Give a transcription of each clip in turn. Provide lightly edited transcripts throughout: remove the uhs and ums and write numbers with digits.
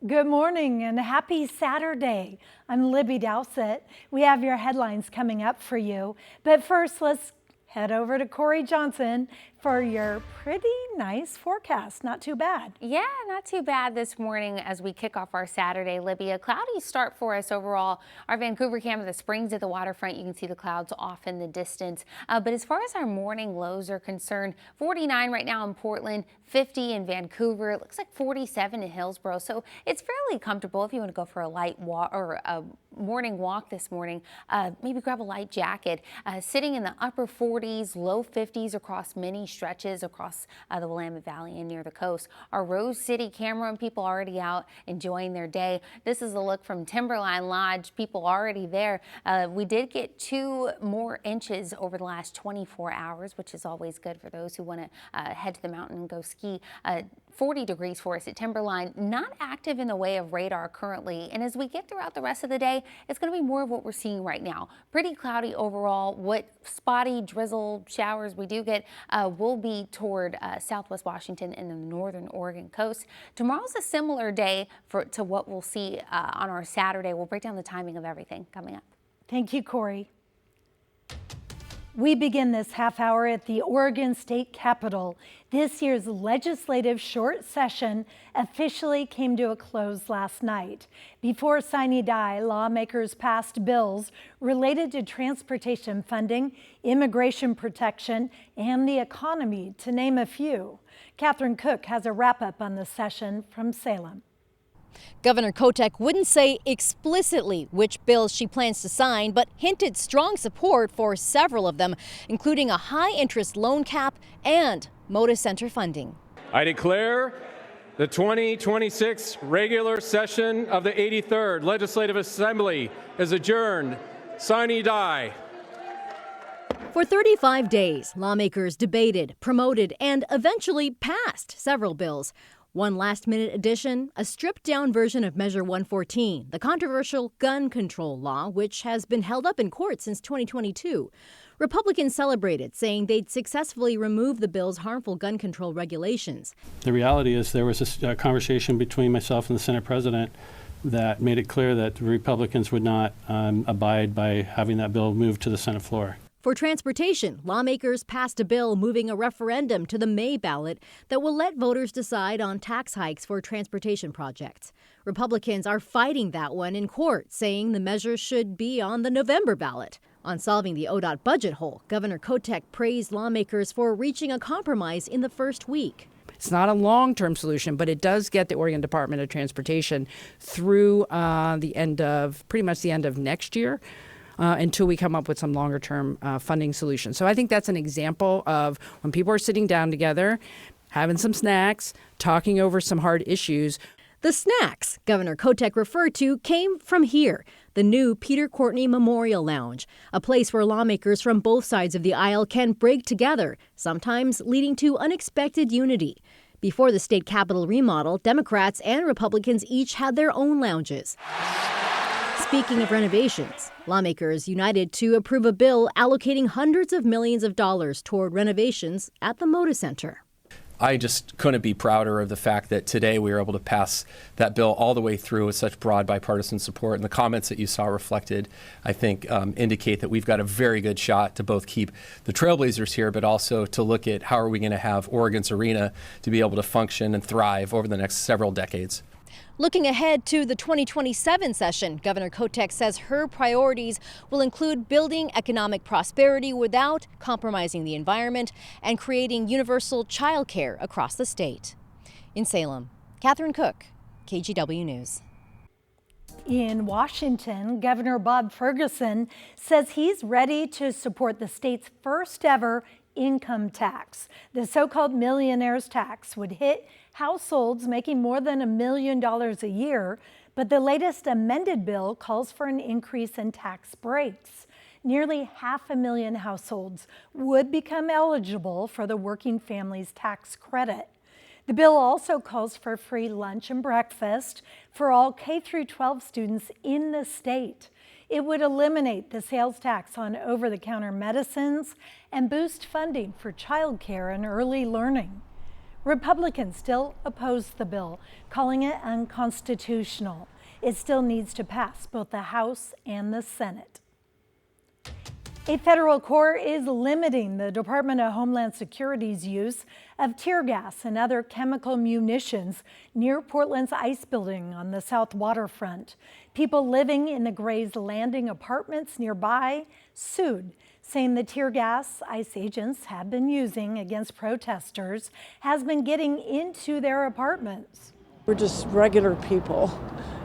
Good morning and happy Saturday. I'm Libby Dowsett. We have your headlines coming up for you. But first, let's head over to Corey Johnson for your pretty nice forecast. Not too bad. Yeah, not too bad this morning as we kick off our Saturday. Libby, a cloudy start for us overall. Our Vancouver camp, the Springs at the waterfront, you can see the clouds off in the distance. But as far as our morning lows are concerned, 49 right now in Portland, 50 in Vancouver. It looks like 47 in Hillsborough. So it's fairly comfortable if you want to go for a light walk or a morning walk this morning. Maybe grab a light jacket. Sitting in the upper 40s, low 50s across many stretches across the Willamette Valley and near the coast. Our Rose City Cameron people already out enjoying their day. This is a look from Timberline Lodge. People already there. We did get 2 more inches over the last 24 hours, which is always good for those who want to head to the mountain and go ski. 40 degrees for us at Timberline, not active in the way of radar currently. And as we get throughout the rest of the day, it's going to be more of what we're seeing right now. Pretty cloudy overall. What spotty drizzle showers we do get will be toward southwest Washington and the northern Oregon coast. Tomorrow's a similar day to what we'll see on our Saturday. We'll break down the timing of everything coming up. Thank you, Corey. We begin this half hour at the Oregon State Capitol. This year's legislative short session officially came to a close last night. Before sine die, lawmakers passed bills related to transportation funding, immigration protection, and the economy, to name a few. Catherine Cook has a wrap-up on the session from Salem. Governor Kotek wouldn't say explicitly which bills she plans to sign, but hinted strong support for several of them, including a high-interest loan cap and Lloyd Center funding. I declare the 2026 regular session of the 83rd Legislative Assembly is adjourned. Sine die. For 35 days, lawmakers debated, promoted, and eventually passed several bills. One last-minute addition, a stripped-down version of Measure 114, the controversial gun control law, which has been held up in court since 2022. Republicans celebrated, saying they'd successfully removed the bill's harmful gun control regulations. The reality is there was a conversation between myself and the Senate president that made it clear that the Republicans would not abide by having that bill moved to the Senate floor. For transportation, lawmakers passed a bill moving a referendum to the May ballot that will let voters decide on tax hikes for transportation projects. Republicans are fighting that one in court, saying the measure should be on the November ballot. On solving the ODOT budget hole, Governor Kotek praised lawmakers for reaching a compromise in the first week. It's not a long-term solution, but it does get the Oregon Department of Transportation through pretty much the end of next year. Until we come up with some longer-term funding solutions. So I think that's an example of when people are sitting down together, having some snacks, talking over some hard issues. The snacks Governor Kotek referred to came from here, the new Peter Courtney Memorial Lounge, a place where lawmakers from both sides of the aisle can break together, sometimes leading to unexpected unity. Before the state capitol remodel, Democrats and Republicans each had their own lounges. Speaking of renovations, lawmakers united to approve a bill allocating hundreds of millions of dollars toward renovations at the Lloyd Center. I just couldn't be prouder of the fact that today we were able to pass that bill all the way through with such broad bipartisan support. And the comments that you saw reflected, I think, indicate that we've got a very good shot to both keep the Trailblazers here, but also to look at how are we going to have Oregon's arena to be able to function and thrive over the next several decades. Looking ahead to the 2027 session, Governor Kotek says her priorities will include building economic prosperity without compromising the environment and creating universal child care across the state. In Salem, Catherine Cook, KGW News. In Washington, Governor Bob Ferguson says he's ready to support the state's first ever income tax. The so-called millionaire's tax would hit households making more than $1 million a year, but the latest amended bill calls for an increase in tax breaks. Nearly 500,000 households would become eligible for the working family's tax credit. The bill also calls for free lunch and breakfast for all K-12 students in the state. It would eliminate the sales tax on over-the-counter medicines and boost funding for childcare and early learning. Republicans still oppose the bill, calling it unconstitutional. It still needs to pass both the House and the Senate. A federal court is limiting the Department of Homeland Security's use of tear gas and other chemical munitions near Portland's ice building on the south waterfront. People living in the Gray's Landing apartments nearby sued, saying the tear gas ICE agents have been using against protesters has been getting into their apartments. We're just regular people,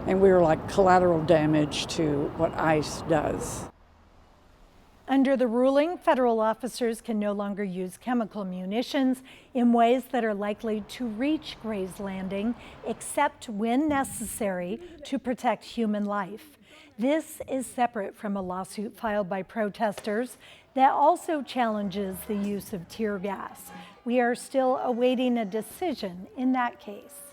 and we're like collateral damage to what ICE does. Under the ruling, federal officers can no longer use chemical munitions in ways that are likely to reach Gray's Landing, except when necessary to protect human life. This is separate from a lawsuit filed by protesters that also challenges the use of tear gas. We are still awaiting a decision in that case.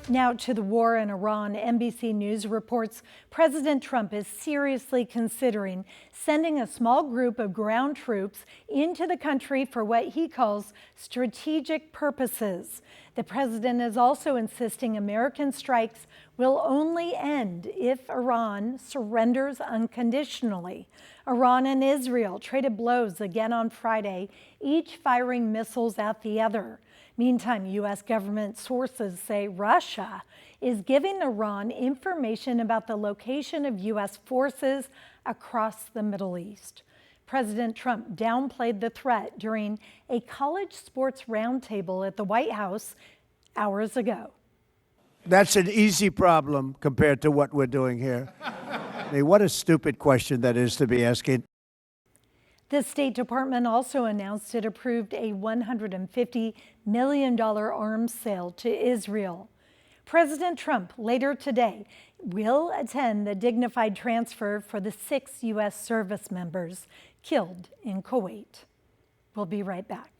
Now to the war in Iran. NBC News reports President Trump is seriously considering sending a small group of ground troops into the country for what he calls strategic purposes. The president is also insisting American strikes will only end if Iran surrenders unconditionally. Iran and Israel traded blows again on Friday, each firing missiles at the other. Meantime, U.S. government sources say Russia is giving Iran information about the location of U.S. forces across the Middle East. President Trump downplayed the threat during a college sports roundtable at the White House hours ago. That's an easy problem compared to what we're doing here. I mean, what a stupid question that is to be asking. The State Department also announced it approved a $150 million arms sale to Israel. President Trump later today will attend the dignified transfer for the 6 U.S. service members killed in Kuwait. We'll be right back.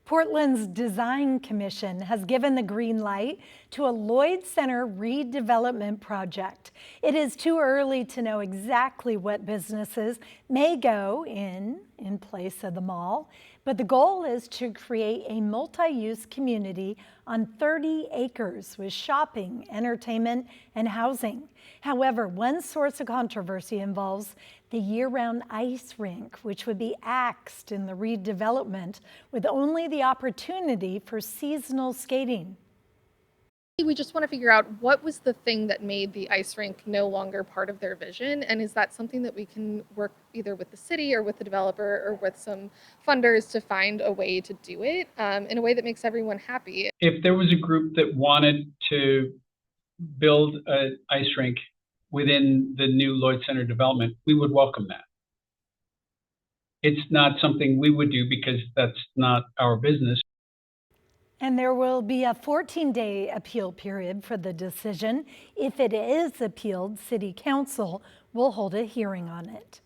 Portland's Design Commission has given the green light to a Lloyd Center redevelopment project. It is too early to know exactly what businesses may go in place of the mall, but the goal is to create a multi-use community on 30 acres with shopping, entertainment, and housing. However, one source of controversy involves the year-round ice rink, which would be axed in the redevelopment with only the opportunity for seasonal skating. We just want to figure out what was the thing that made the ice rink no longer part of their vision, and is that something that we can work either with the city or with the developer or with some funders to find a way to do it in a way that makes everyone happy. If there was a group that wanted to build an ice rink within the new Lloyd Center development, we would welcome that. It's not something we would do because that's not our business. And there will be a 14-day appeal period for the decision. If it is appealed, City Council will hold a hearing on it.